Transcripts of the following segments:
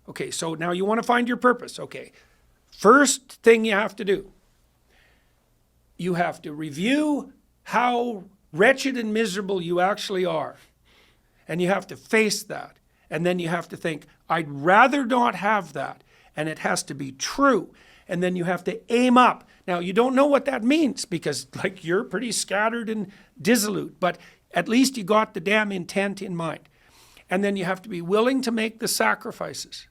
Okay, so now you want to find your purpose. Okay, first thing you have to do, you have to review how wretched and miserable you actually are. And you have to face that. And then you have to think, I'd rather not have that. And it has to be true. And then you have to aim up. Now, you don't know what that means because like you're pretty scattered and dissolute, but at least you got the damn intent in mind. And then you have to be willing to make the sacrifices,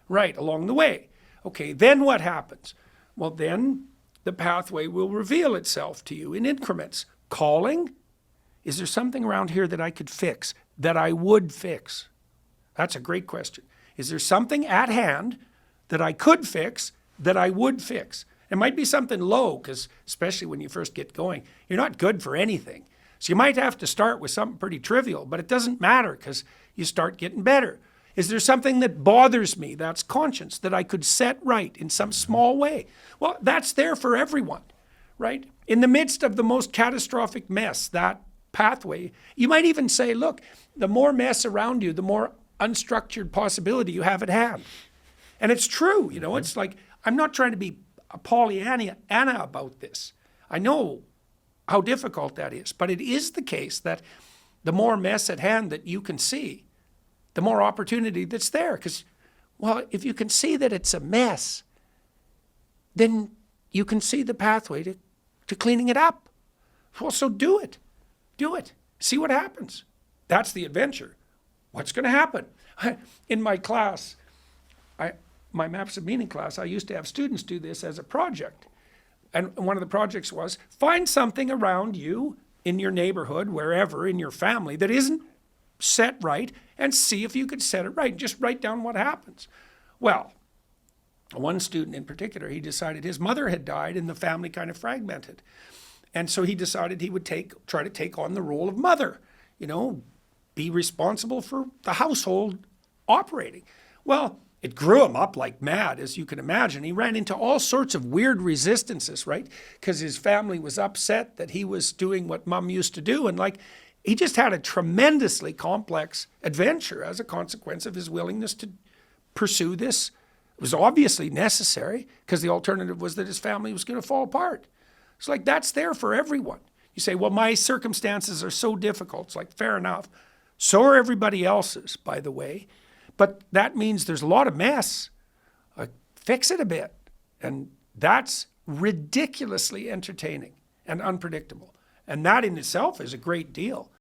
right, along the way. Okay, then what happens? Well, then the pathway will reveal itself to you in increments. Calling, is there something around here that I could fix, that I would fix? That's a great question. Is there something at hand that I could fix, that I would fix? It might be something low, because especially when you first get going, you're not good for anything. So you might have to start with something pretty trivial, but it doesn't matter because you start getting better. Is there something that bothers me, that's conscience, that I could set right in some small way? Well, that's there for everyone, right? In the midst of the most catastrophic mess, that pathway, you might even say, look, the more mess around you, the more unstructured possibility you have at hand. And it's true, you know, it's like, I'm not trying to be a Pollyanna about this. I know how difficult that is, but it is the case that the more mess at hand that you can see, the more opportunity that's there. Because, well, if you can see that it's a mess, then you can see the pathway to cleaning it up. Well, so do it. Do it. See what happens. That's the adventure. What's going to happen? In my class, my Maps of Meaning class, I used to have students do this as a project. And one of the projects was find something around you, in your neighborhood, wherever, in your family, that isn't set right, and see if you could set it right. Just write down what happens. Well, one student in particular, he decided his mother had died and the family kind of fragmented. And so he decided he would try to take on the role of mother, you know, be responsible for the household operating. Well, it grew him up like mad, as you can imagine. He ran into all sorts of weird resistances, right? Because his family was upset that he was doing what mom used to do. And like, he just had a tremendously complex adventure as a consequence of his willingness to pursue this. It was obviously necessary because the alternative was that his family was going to fall apart. It's like, that's there for everyone. You say, well, my circumstances are so difficult. It's like, fair enough. So are everybody else's, by the way. But that means there's a lot of mess. Fix it a bit. And that's ridiculously entertaining and unpredictable. And that in itself is a great deal.